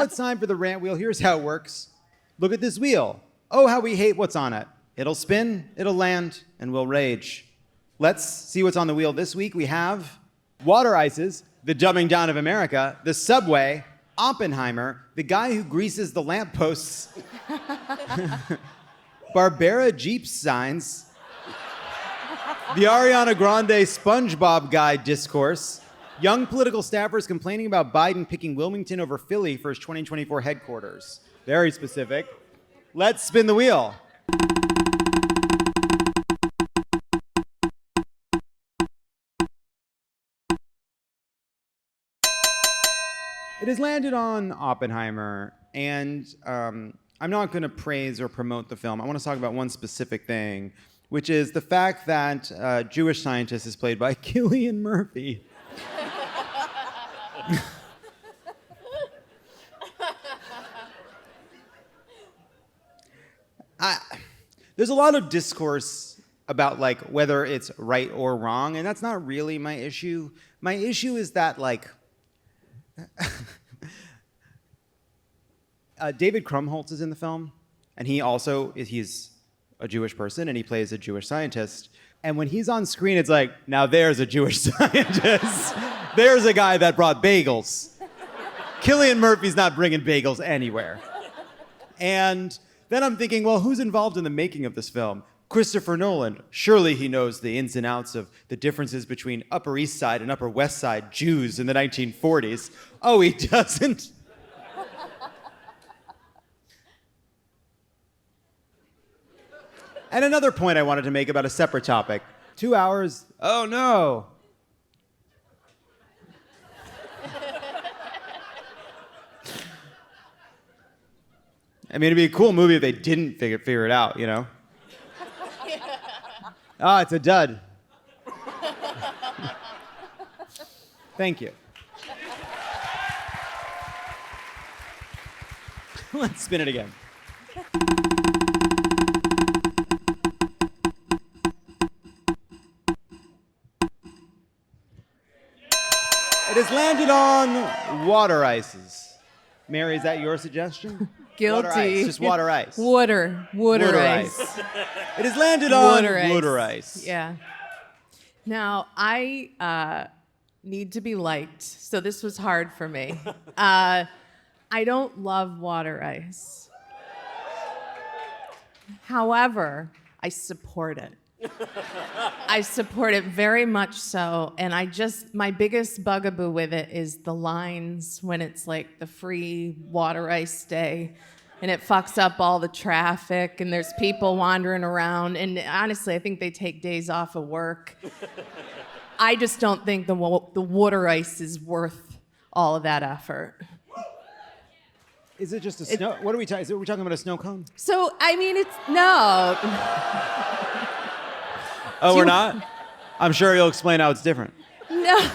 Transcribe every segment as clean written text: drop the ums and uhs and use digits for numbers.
Now it's time for the Rant Wheel. Here's how it works. Look at this wheel. Oh, how we hate what's on it. It'll spin, it'll land, and we'll rage. Let's see what's on the wheel this week. We have water ices, the dumbing down of America, the subway, Oppenheimer, the guy who greases the lampposts, Barbera Jeep signs, the Ariana Grande SpongeBob guy discourse, young political staffers complaining about Biden picking Wilmington over Philly for his 2024 headquarters. Very specific. Let's spin the wheel. It has landed on Oppenheimer, and I'm not going to praise or promote the film. I want to talk about one specific thing, which is the fact that a Jewish scientist is played by Cillian Murphy. There's a lot of discourse about like whether it's right or wrong, and that's not really my issue. My issue is that like David Krumholtz is in the film, and he's a Jewish person, and he plays a Jewish scientist. And when he's on screen, it's like, now there's a Jewish scientist. There's a guy that brought bagels. Cillian Murphy's not bringing bagels anywhere. And then I'm thinking, well, who's involved in the making of this film? Christopher Nolan. Surely he knows the ins and outs of the differences between Upper East Side and Upper West Side Jews in the 1940s. Oh, he doesn't? And another point I wanted to make about a separate topic. 2 hours, oh no. I mean, it'd be a cool movie if they didn't figure it out, you know? Ah, it's a dud. Thank you. Let's spin it again. It has landed on water ices. Mary, is that your suggestion? Guilty. Water ice, just water ice. Water ice. It has landed on water ice. Yeah. Now, I need to be liked, so this was hard for me. I don't love water ice. However, I support it. I support it very much so, and my biggest bugaboo with it is the lines when it's like the free water ice day, and it fucks up all the traffic, and there's people wandering around, and honestly, I think they take days off of work. I just don't think the water ice is worth all of that effort. Is it just a snow? What are we talking? Are we talking about a snow cone? So, I mean, no. Oh, we're not? I'm sure you'll explain how it's different. No.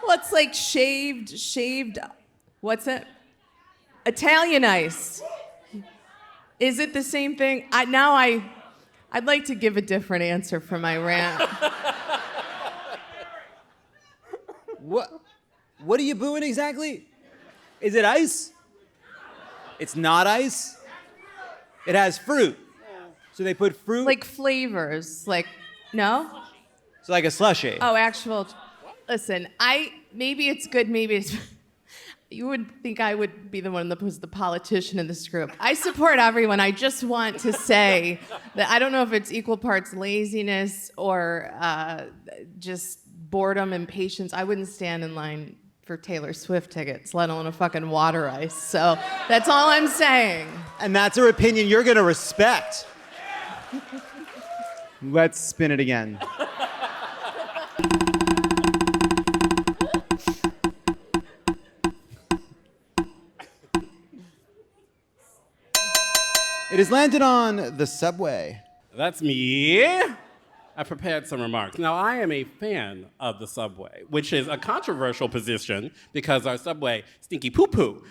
Well, it's like shaved, what's it? Italian ice. Is it the same thing? I'd like to give a different answer for my rant. What are you booing exactly? Is it ice? It's not ice? It has fruit. So they put fruit? Like flavors, no? So like a slushie. Oh, listen, maybe it's good, maybe it's, you would think I would be the one that was the politician in this group. I support everyone. I just want to say that I don't know if it's equal parts laziness or just boredom and patience. I wouldn't stand in line for Taylor Swift tickets, let alone a fucking water ice. So that's all I'm saying. And that's her opinion you're gonna respect. Let's spin it again. It has landed on the subway. That's me. I prepared some remarks. Now, I am a fan of the subway, which is a controversial position because our subway stinky poo-poo.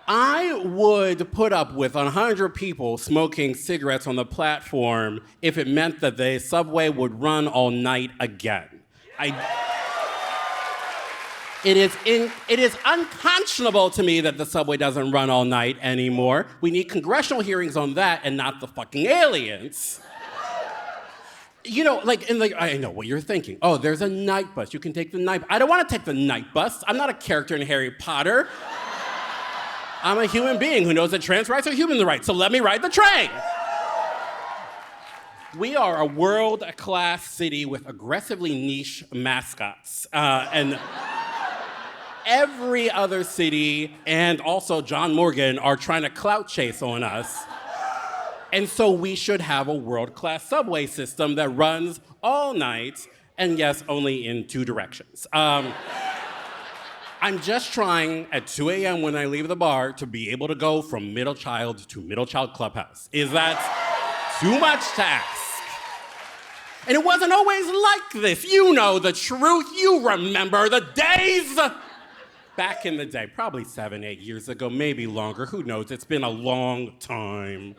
I would put up with 100 people smoking cigarettes on the platform if it meant that the subway would run all night again. It is unconscionable to me that the subway doesn't run all night anymore. We need congressional hearings on that and not the fucking aliens. You know, I know what you're thinking. Oh, there's a night bus. You can take the night. I don't want to take the night bus. I'm not a character in Harry Potter. I'm a human being who knows that trans rights are human rights, so let me ride the train. We are a world-class city with aggressively niche mascots. And every other city and also John Morgan are trying to clout chase on us. And so we should have a world-class subway system that runs all night, and yes, only in two directions. I'm just trying at 2 a.m. when I leave the bar to be able to go from Middle Child to Middle Child Clubhouse. Is that too much to ask? And it wasn't always like this. You know the truth. You remember the days. Back in the day, probably 7, 8 years ago, maybe longer, who knows? It's been a long time.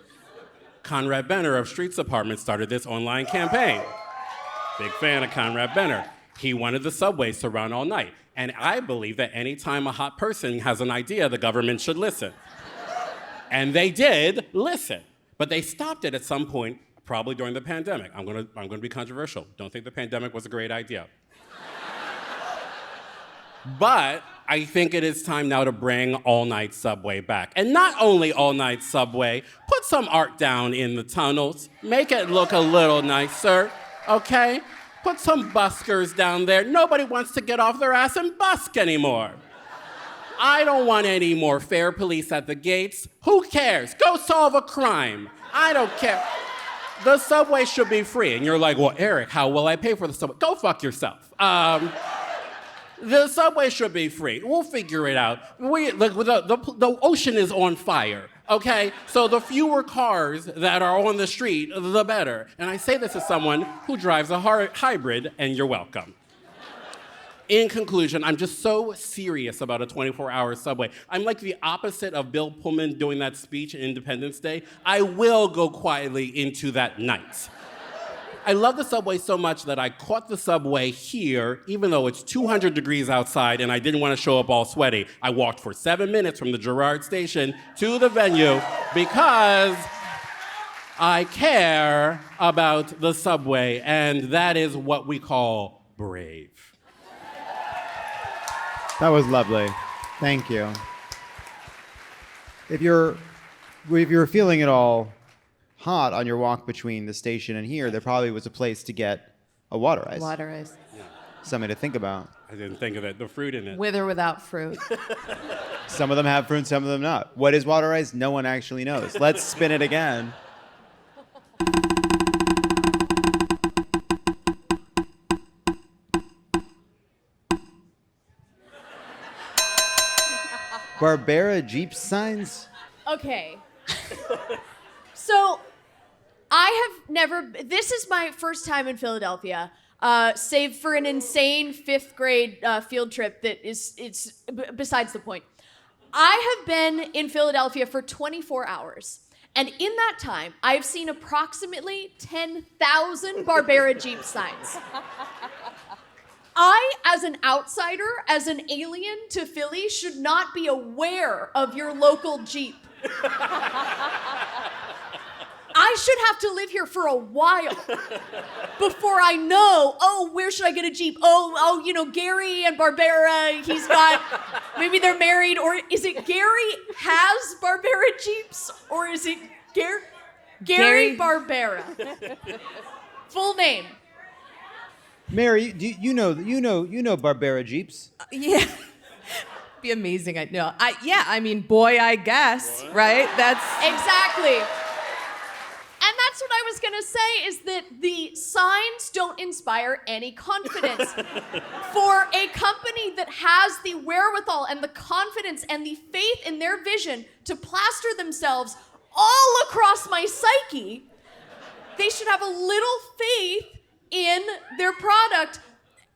Conrad Benner of Streets Department started this online campaign. Big fan of Conrad Benner. He wanted the subways to run all night. And I believe that anytime a hot person has an idea, the government should listen. And they did listen. But they stopped it at some point, probably during the pandemic. I'm gonna be controversial. Don't think the pandemic was a great idea. But I think it is time now to bring all-night subway back. And not only all-night subway, put some art down in the tunnels. Make it look a little nicer, okay? Put some buskers down there. Nobody wants to get off their ass and busk anymore. I don't want any more fare police at the gates. Who cares? Go solve a crime. I don't care. The subway should be free. And you're like, well, Eric, how will I pay for the subway? Go fuck yourself. The subway should be free. We'll figure it out. The ocean is on fire, okay? So the fewer cars that are on the street, the better. And I say this as someone who drives a hybrid, and you're welcome. In conclusion, I'm just so serious about a 24-hour subway. I'm like the opposite of Bill Pullman doing that speech at Independence Day. I will go quietly into that night. I love the subway so much that I caught the subway here, even though it's 200 degrees outside and I didn't want to show up all sweaty. I walked for 7 minutes from the Girard station to the venue because I care about the subway, and that is what we call brave. That was lovely. Thank you. If you're feeling at all hot on your walk between the station and here, there probably was a place to get a water ice. Water ice. Something to think about. I didn't think of it. The fruit in it. With or without fruit. Some of them have fruit, some of them not. What is water ice? No one actually knows. Let's spin it again. Barbera Jeep signs? Okay. So, I have never, this is my first time in Philadelphia, save for an insane 5th grade field trip that it's besides the point. I have been in Philadelphia for 24 hours. And in that time, I've seen approximately 10,000 Barbera Jeep signs. I, as an outsider, as an alien to Philly, should not be aware of your local Jeep. I should have to live here for a while before I know, oh, where should I get a Jeep? Oh, you know, Gary and Barbera, he's got, maybe they're married, or is it Gary has Barbera Jeeps, or is it Gary Barbera? Full name. Mary, you know Barbera Jeeps. Yeah. Be amazing. I mean, boy, I guess, right? That's exactly. And that's what I was gonna say, is that the signs don't inspire any confidence. For a company that has the wherewithal and the confidence and the faith in their vision to plaster themselves all across my psyche, they should have a little faith in their product.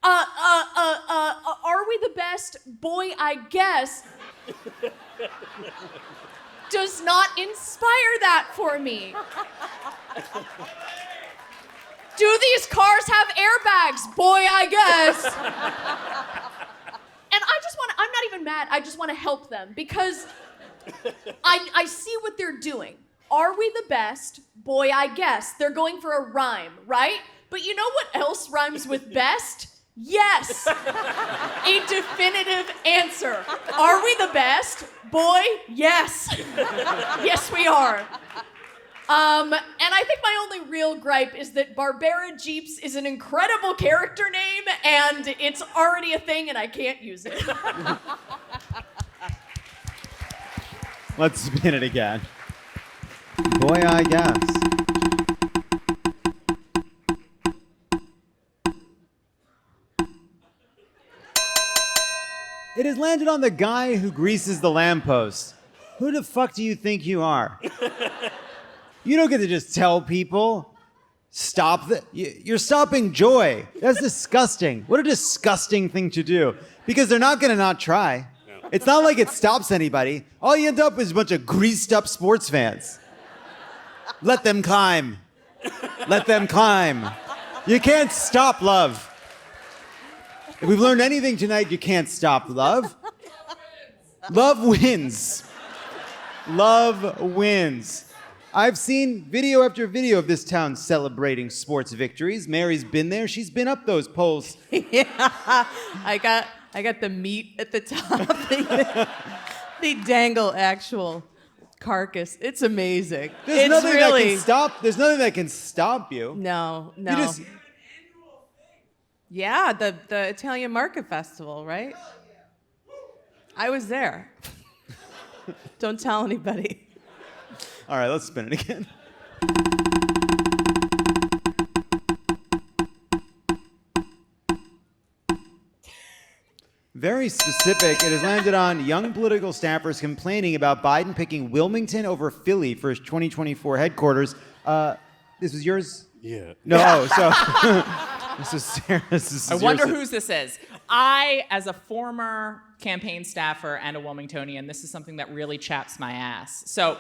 Are we the best? Boy, I guess. Does not inspire that for me. Do these cars have airbags? Boy, I guess. And I mad. I just want to help them because I see what they're doing. Are we the best? Boy, I guess. They're going for a rhyme, right? But you know what else rhymes with best? Yes. A definitive answer. Are we the best? Boy, yes. Yes, we are. And I think my only real gripe is that Barbera Jeeps is an incredible character name, and it's already a thing, and I can't use it. Let's spin it again. Boy, I guess. It has landed on the guy who greases the lamppost. Who the fuck do you think you are? You don't get to just tell people, stop you're stopping joy. That's disgusting. What a disgusting thing to do. Because they're not gonna not try. No. It's not like it stops anybody. All you end up with is a bunch of greased up sports fans. Let them climb. Let them climb. You can't stop love. If we've learned anything tonight, you can't stop love. Love wins. Love wins. I've seen video after video of this town celebrating sports victories. Mary's been there. She's been up those poles. Yeah, I got the meat at the top. They dangle actual carcass. It's amazing. There's nothing that can stop you. No. You just... Yeah, the Italian Market Festival, right? I was there. Don't tell anybody. All right, let's spin it again. Very specific. It has landed on young political staffers complaining about Biden picking Wilmington over Philly for his 2024 headquarters. This was yours? Yeah. No, so this is Sarah's. I wonder whose this is. I, as a former campaign staffer and a Wilmingtonian, this is something that really chaps my ass. So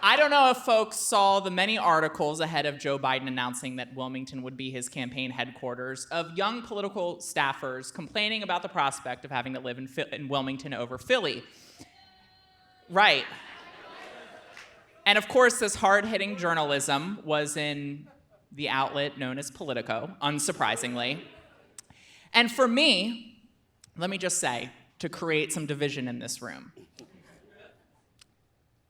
I don't know if folks saw the many articles ahead of Joe Biden announcing that Wilmington would be his campaign headquarters of young political staffers complaining about the prospect of having to live in Wilmington over Philly. Right. And of course, this hard-hitting journalism was in the outlet known as Politico, unsurprisingly. And for me, let me just say, to create some division in this room,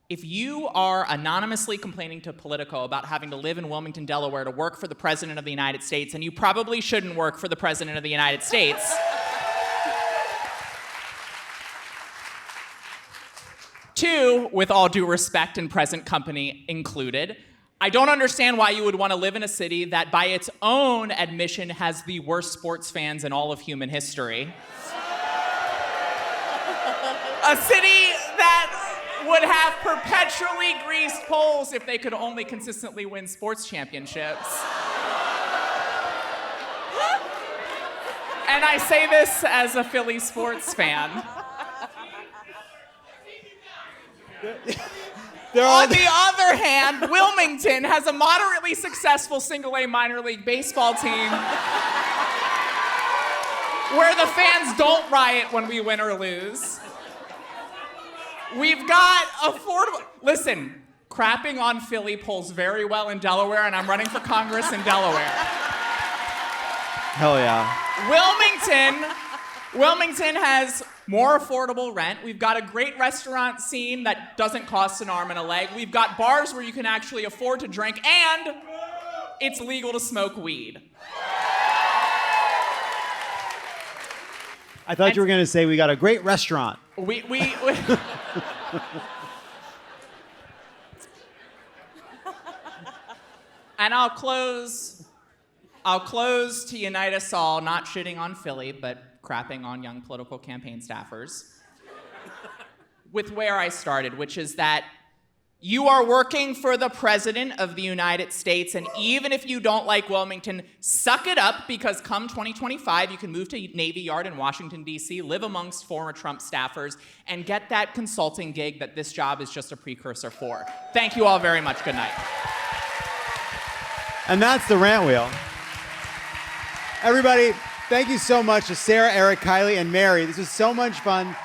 if you are anonymously complaining to Politico about having to live in Wilmington, Delaware to work for the President of the United States, and you probably shouldn't work for the President of the United States, two, with all due respect and present company included, I don't understand why you would want to live in a city that, by its own admission, has the worst sports fans in all of human history. A city that would have perpetually greased poles if they could only consistently win sports championships. And I say this as a Philly sports fan. On the other hand, Wilmington has a moderately successful single-A minor league baseball team where the fans don't riot when we win or lose. We've got affordable... Listen, crapping on Philly pulls very well in Delaware, and I'm running for Congress in Delaware. Hell yeah. Wilmington has more affordable rent. We've got a great restaurant scene that doesn't cost an arm and a leg. We've got bars where you can actually afford to drink, and it's legal to smoke weed. I thought you were going to say we got a great restaurant. We And I'll close to unite us all, not shitting on Philly, but crapping on young political campaign staffers, with where I started, which is that you are working for the President of the United States, and even if you don't like Wilmington, suck it up, because come 2025, you can move to Navy Yard in Washington, D.C., live amongst former Trump staffers, and get that consulting gig that this job is just a precursor for. Thank you all very much. Good night. And that's the Rant Wheel. Everybody, Thank you so much to Sarah, Eric, Kylie, and Mary. This was so much fun.